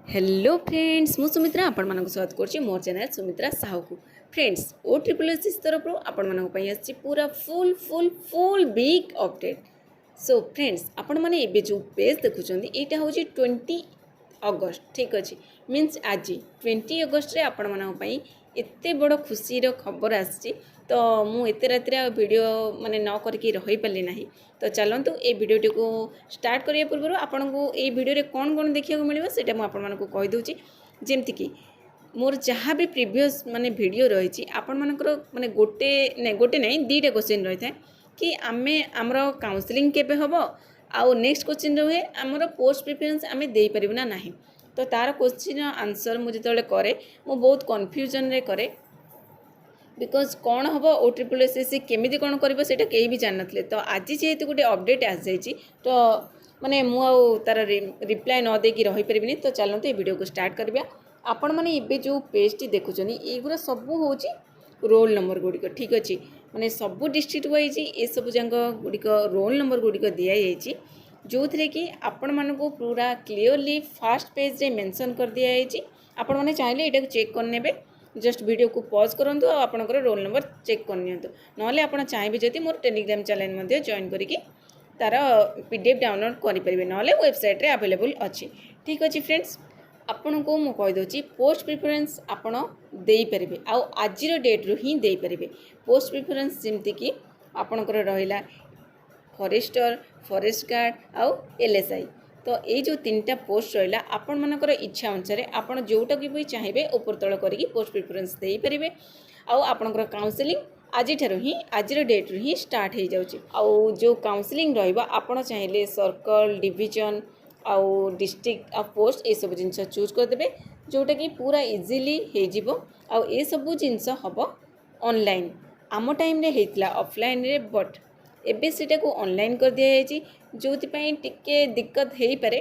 Hello friends मु सुमित्रा आपण मानक स्वागत करछि मोर चैनल सुमित्रा साहू को। फ्रेंड्स ओ ट्रिपल एस तरफ आपण मानक पई आछि पूरा full full full big update. So friends आपण माने एबे जो पेज देखुचंदी एटा होछि 20 अगस्त ठीक अछि मीन्स आज 20 अगस्त रे आपण मानक पई एते बड़ खुशी रो खबर आछि। तो मु एते रात्रि वीडियो माने न करके रही पाली नाही। तो चलतु ए वीडियोटी को स्टार्ट करिया पूर्व आपन को ए वीडियो रे कौन कौन देखिया को मिलिबो सेटा मु आपन मानक कहि दोछि। जेमति कि मोर जहाँ भी प्रीवियस माने वीडियो रही आपण मानकर माने गोटे नहीं दीटा क्वेश्चन रही था कि आमे हमरो काउंसलिंग केबे हबो आउ नेक्स्ट क्वेश्चन रहे हमरो पोस्ट प्रेफरेंस आमे देई परिबो ना नाही। तो तार क्वेश्चन आंसर मुझे जेतले करे मु बहुत कन्फ्यूजन रे करे बिकज कौन हम ओ ट्रिपल एस केमी कौन कर कहीं भी जान ना। तो आज जेहेतु गोटे अपडेट आसी जाइए तो माने तार रिप्लाय न देकी रही पारिनी। तो चलते वीडियो को स्टार्ट करवा। आपण मैंने ये जो पेज टी देखुं युरा सब हूँ रोल नंबर गुड़िक ठीक अच्छे माने सब डिस्ट्रिक्ट वाइज ये सब जाक गुड़िक रोल नंबर गुड़िक दि जो थे कि आपण मानक पूरा क्लीयरली फास्ट पेज रे मेंशन कर दिखाई। आपण मैंने चाहिए यहाँ चेक करने जस्ट वीडियो को पॉज करूँ और आपंकर रोल नंबर चेक करनी ना आप चाहिए जदि मोर टेलीग्राम चैनल जॉइन करके तार पीडीएफ डाउनलोड करेंगे ना वेबसाइट रे अवेलेबल अच्छी ठीक अच्छे। फ्रेंड्स आपन को मु कहीदे पोस्ट प्रिफरेंस आपड़ दे पारे आज डेट रू ही दे पारे। पोस्ट प्रिफरेंस जमती कि आपणकर रहा फॉरेस्टर फॉरेस्ट गार्ड आउ एलएसआई। तो ये जो तीनटा पोस्ट रहा आपण मानकर इच्छा अनुसार आपड़ जोटा भी चाहिए ऊपर तल करके पोस्ट प्रिफरेंस दे पारे। आपणकर काउंसलिंग आज ही आज डेट रू ही स्टार्ट हो जाऊँगी। आउ जो काउंसलिंग रहा चाहिए सर्कल डिवीजन आउ डिस्ट्रिक्ट आ पोस्ट ये सब जिनस चूज करदे जोटा कि पूरा इजिली हो ये सब जिनस हम ऑनलाइन आम टाइम रे हेतला ऑफलाइन रे बट एबे सेटा को ऑनलाइन कर दिया जायछि जो टिके दिक्कत हो पारे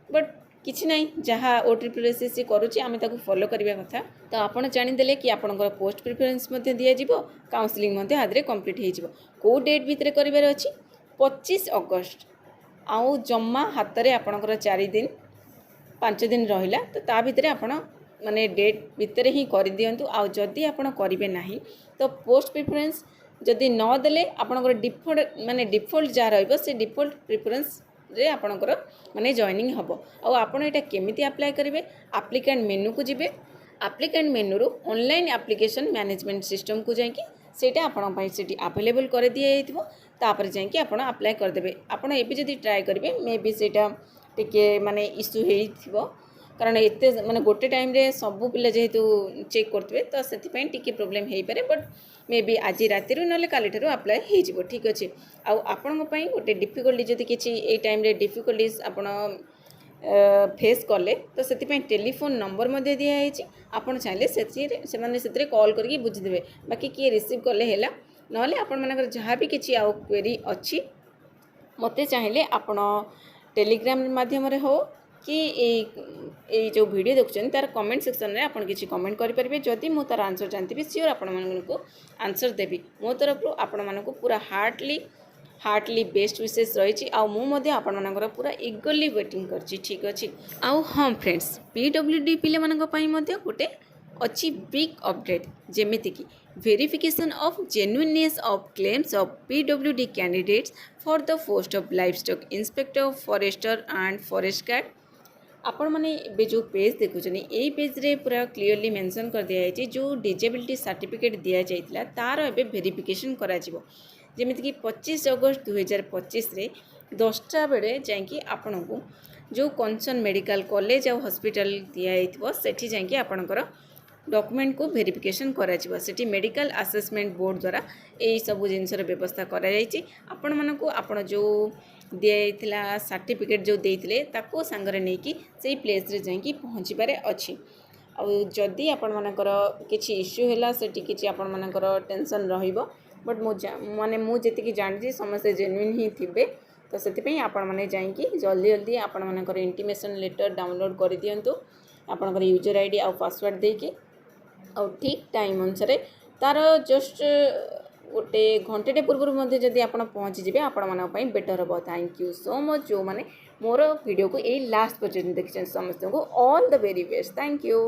बट किछि नहीं जहाँ ओ ट्रिपल एस करुच्ची आम फॉलो करने कथा। तो आपड़ जानीदे कि आपंकर पोस्ट प्रिफरेंस दि काउंसलिंग आदि कंप्लीट हो डेट भितर करार अच्छी 25 अगस्त आउ जमा हाथ में आपणकर 4 दिन 5 दिन रहा। तो ता भितर आपण माने डेट भितर ही कर दिंतु। आउ जदि आपण करेंगे ना तो पोस्ट प्रिफरेंस जदि नदेले आपणकर डिफॉल्ट माने डिफॉल्ट जहाँ रही डिफॉल्ट प्रिफरेंस रे आपणकर माने जॉइनिंग हम। आउ आपण एटा केमिति अप्लाई करेंगे एप्लिकेंट मेनू को जिबे एप्लिकेंट मेनू रू ऑनलाइन एप्लिकेशन मैनेजमेंट सिस्टम को जाकि सेटा आपण पई सेठी अवेलेबल कर दिया जाइथिबो। तापर जाकि आपण अप्लाई कर देबे। आपण एबी जदि ट्राई करेंगे मे बी सेटा टिके माने इश्यू हेइथिबो कारण एते माने गोटे टाइम रे सब पिला जेहेतु चेक करते तो से टिके प्रोब्लेम हो पारे बट मे बी आज राति ना काली अप्लाई हो ठीक अच्छे। आपण गोटे डिफिकल्टी जदि किसी ए टाइम रे डिफिकल्टीज आपण फेस कले तो से टेलीफोन नंबर दिखाई आपड़ चाहिए से कॉल करके बुझीदे बाकी किए रिसीव कले है ना आपण मानकर जहाँ भी किसी आउ क्वेरी अच्छी मते चाहिए आपण टेलीग्राम माध्यम हो कि ये जो वीडियो देखुं तार कमेंट सेक्शन में आप किसी कमेंट करेंगे जदि मु तार आंसर जानती सियोर आपण मानक आंसर देवी मो तरफ आपण मानक पूरा हार्टली बेस्ट विशेष रही आपण मानकर पूरा इगरली वेटिंग करछि ठीक अच्छे। आउ हाँ फ्रेंड्स पीडब्ल्यूडी पिले मानक पई मध्य गोटे अच्छी बिग अपडेट जेमिति कि verification of genuineness of claims of PWD candidates for the post of livestock inspector forester and forest guard. आपण मैंने ए जो पेज देखुं यही पेज रे पूरा क्लीयरली मेंशन कर दिखाई जो डिजेबिलिटी सर्टिफिकेट दि जाइए तार एवं वेरिफिकेशन जमीती कि 25 अगस्त 2025 रे 10टा बेले जाकि आपण को जो कंसर्न मेडिकल कॉलेज और हॉस्पिटल दिखाई सेठी जाकि आपणकर डॉक्यूमेंट को वेरिफिकेशन करा सेठी मेडिकल असेसमेंट बोर्ड द्वारा यही सब जिनसर व्यवस्था कराई आपण मानक आपण जो दिया सर्टिफिकेट जो देते ताको सांगरे नहीं कि से प्लेस रे जाकि पहुँचबार अच्छी। आउ जदि आपण मानकर किछि इश्यू हैला सेठी किछि आपण मानकर टेंशन रहिबो बट माने मु जेतिकी जानछि समस्त जेन्युइन ही थिबे। तो से आपण माने जाकि जल्दी जल्दी आपण मानकर इंटीमेशन लेटर डाउनलोड कर दियंतु आपणकर यूजर आईडी आ पासवर्ड देके और ठीक टाइम अनुसार तार जस्ट गोटे घंटे पूर्व जदि आप पहुँची जाए आपण बेटर हम। थैंक यू सो मच जो मैंने मोर वीडियो को यही लास्ट पर्यटन देखी समस्त को all the very best. Thank you.